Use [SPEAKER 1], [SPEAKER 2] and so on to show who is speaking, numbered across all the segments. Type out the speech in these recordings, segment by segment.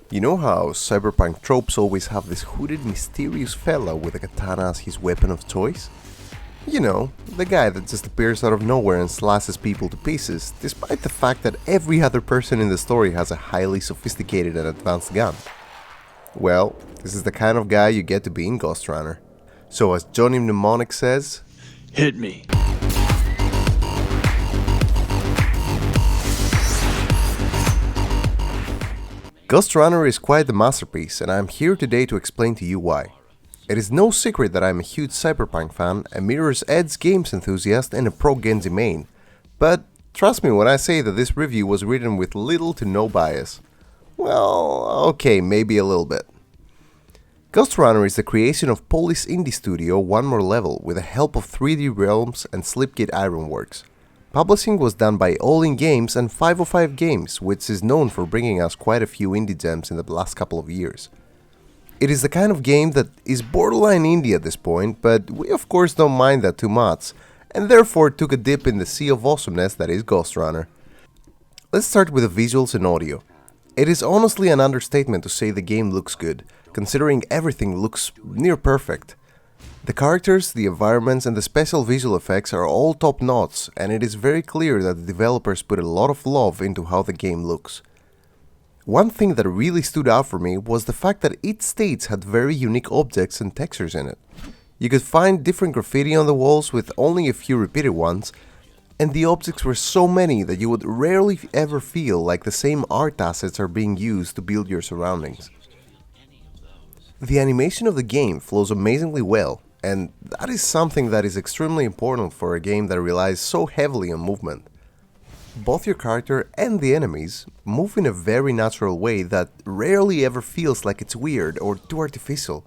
[SPEAKER 1] You know how cyberpunk tropes always have this hooded mysterious fella with a katana as his weapon of choice? You know, the guy that just appears out of nowhere and slices people to pieces, despite the fact that every other person in the story has a highly sophisticated and advanced gun. Well, this is the kind of guy you get to be in Ghostrunner. So as Johnny Mnemonic says,
[SPEAKER 2] Hit me.
[SPEAKER 1] Ghostrunner is quite the masterpiece, and I'm here today to explain to you why. It is no secret that I'm a huge Cyberpunk fan, a Mirror's Edge games enthusiast, and a pro Genji main. But trust me when I say that this review was written with little to no bias. Well, okay, maybe a little bit. Ghostrunner is the creation of Polish indie studio One More Level with the help of 3D Realms and Slipgate Ironworks. Publishing was done by All In Games and 505 Games, which is known for bringing us quite a few indie gems in the last couple of years. It is the kind of game that is borderline indie at this point, but we of course don't mind that too much, and therefore took a dip in the sea of awesomeness that is Ghostrunner. Let's start with the visuals and audio. It is honestly an understatement to say the game looks good, considering everything looks near perfect. The characters, the environments, and the special visual effects are all top-notch, and it is very clear that the developers put a lot of love into how the game looks. One thing that really stood out for me was the fact that each stage had very unique objects and textures in it. You could find different graffiti on the walls with only a few repeated ones, and the objects were so many that you would rarely ever feel like the same art assets are being used to build your surroundings. The animation of the game flows amazingly well, and that is something that is extremely important for a game that relies so heavily on movement. Both your character and the enemies move in a very natural way that rarely ever feels like it's weird or too artificial.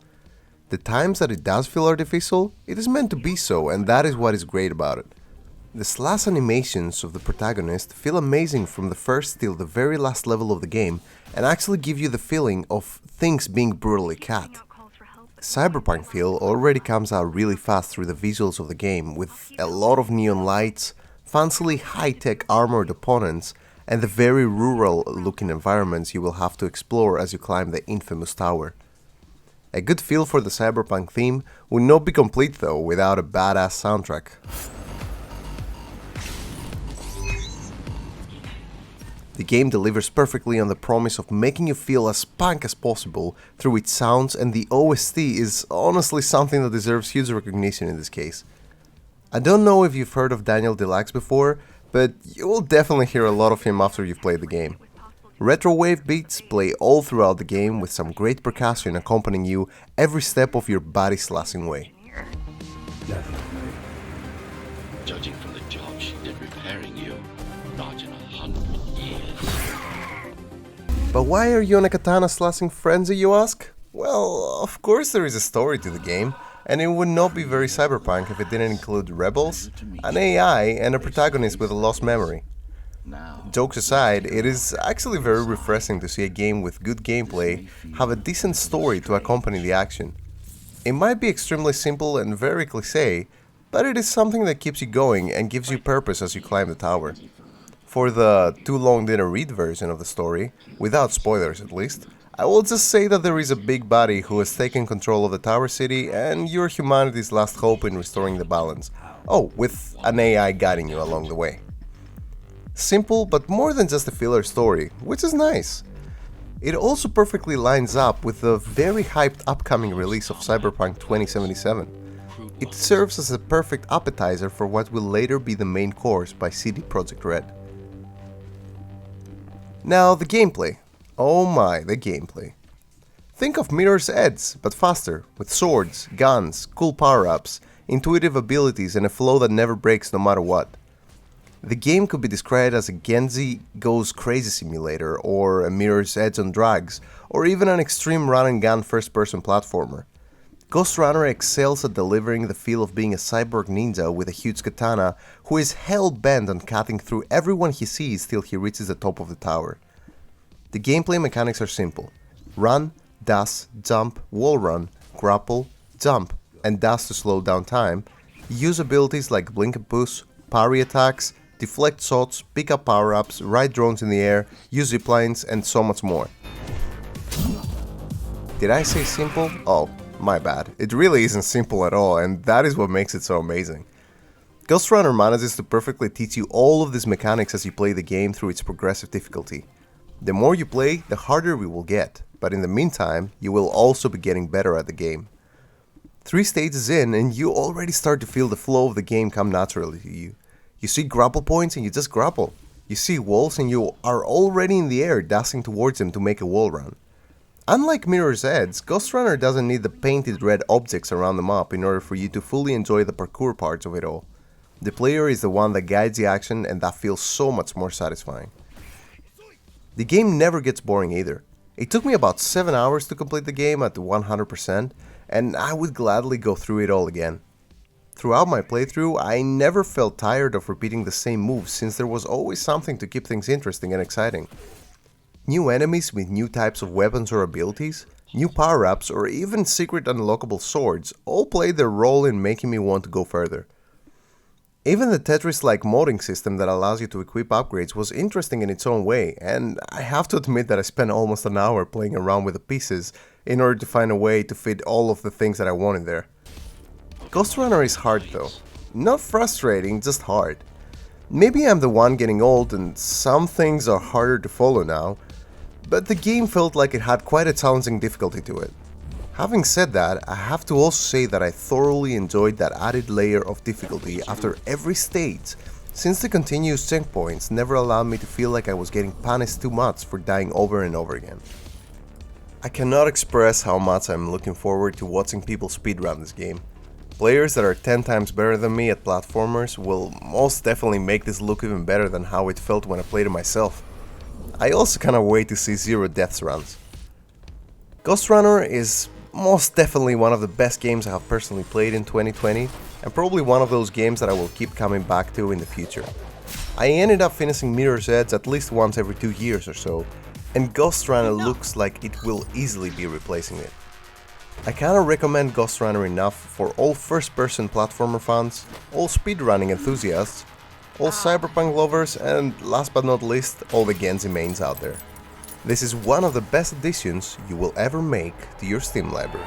[SPEAKER 1] The times that it does feel artificial, it is meant to be so, and that is what is great about it. The slash animations of the protagonist feel amazing from the first till the very last level of the game and actually give you the feeling of things being brutally cut. Cyberpunk feel already comes out really fast through the visuals of the game, with a lot of neon lights, fancily high-tech armored opponents, and the very rural looking environments you will have to explore as you climb the infamous tower. A good feel for the Cyberpunk theme would not be complete though without a badass soundtrack. The game delivers perfectly on the promise of making you feel as punk as possible through its sounds, and the OST is honestly something that deserves huge recognition in this case. I don't know if you've heard of Daniel Deluxe before, but you will definitely hear a lot of him after you've played the game. Retro wave beats play all throughout the game with some great percussion accompanying you every step of your body slashing way.
[SPEAKER 3] Definitely.
[SPEAKER 4] Judging from the job she did repairing you, not in 100 years.
[SPEAKER 1] But why are you on a katana slashing frenzy, you ask? Well, of course there is a story to the game, and it would not be very cyberpunk if it didn't include rebels, an AI, and a protagonist with a lost memory. Jokes aside, it is actually very refreshing to see a game with good gameplay have a decent story to accompany the action. It might be extremely simple and very cliché, but it is something that keeps you going and gives you purpose as you climb the tower. For the too long didn't read version of the story, without spoilers at least, I will just say that there is a big body who has taken control of the Tower City and you're humanity's last hope in restoring the balance. Oh, with an AI guiding you along the way. Simple, but more than just a filler story, which is nice. It also perfectly lines up with the very hyped upcoming release of Cyberpunk 2077. It serves as a perfect appetizer for what will later be the main course by CD Projekt Red. Now the gameplay. Oh my, the gameplay. Think of Mirror's Edge, but faster, with swords, guns, cool power-ups, intuitive abilities and a flow that never breaks no matter what. The game could be described as a Genji Goes Crazy simulator, or a Mirror's Edge on drugs, or even an extreme run-and-gun first-person platformer. Ghostrunner excels at delivering the feel of being a cyborg ninja with a huge katana who is hell-bent on cutting through everyone he sees till he reaches the top of the tower. The gameplay mechanics are simple. Run, dash, jump, wall run, grapple, jump, and dash to slow down time. Use abilities like blink and push, parry attacks, deflect shots, pick up power-ups, ride drones in the air, use ziplines, and so much more. Did I say simple? Oh, my bad. It really isn't simple at all, and that is what makes it so amazing. Ghostrunner manages to perfectly teach you all of these mechanics as you play the game through its progressive difficulty. The more you play, the harder we will get, but in the meantime, you will also be getting better at the game. 3 stages in and you already start to feel the flow of the game come naturally to you. You see grapple points and you just grapple. You see walls and you are already in the air dashing towards them to make a wall run. Unlike Mirror's Edge, Ghostrunner doesn't need the painted red objects around the map in order for you to fully enjoy the parkour parts of it all. The player is the one that guides the action, and that feels so much more satisfying. The game never gets boring either. It took me about 7 hours to complete the game at 100%, and I would gladly go through it all again. Throughout my playthrough, I never felt tired of repeating the same moves since there was always something to keep things interesting and exciting. New enemies with new types of weapons or abilities, new power-ups, or even secret unlockable swords all played their role in making me want to go further. Even the Tetris-like modding system that allows you to equip upgrades was interesting in its own way, and I have to admit that I spent almost an hour playing around with the pieces in order to find a way to fit all of the things that I wanted there. Ghostrunner is hard though. Not frustrating, just hard. Maybe I'm the one getting old and some things are harder to follow now, but the game felt like it had quite a challenging difficulty to it. Having said that, I have to also say that I thoroughly enjoyed that added layer of difficulty after every stage, since the continuous checkpoints never allowed me to feel like I was getting punished too much for dying over and over again. I cannot express how much I'm looking forward to watching people speedrun this game. Players that are 10 times better than me at platformers will most definitely make this look even better than how it felt when I played it myself. I also cannot wait to see zero deaths runs. Ghostrunner is most definitely one of the best games I have personally played in 2020, and probably one of those games that I will keep coming back to in the future. I ended up finishing Mirror's Edge at least once every 2 years or so, and Ghostrunner looks like it will easily be replacing it. I cannot recommend Ghostrunner enough for all first-person platformer fans, all speedrunning enthusiasts, all Cyberpunk lovers, and last but not least, all the Genji mains out there. This is one of the best additions you will ever make to your Steam library.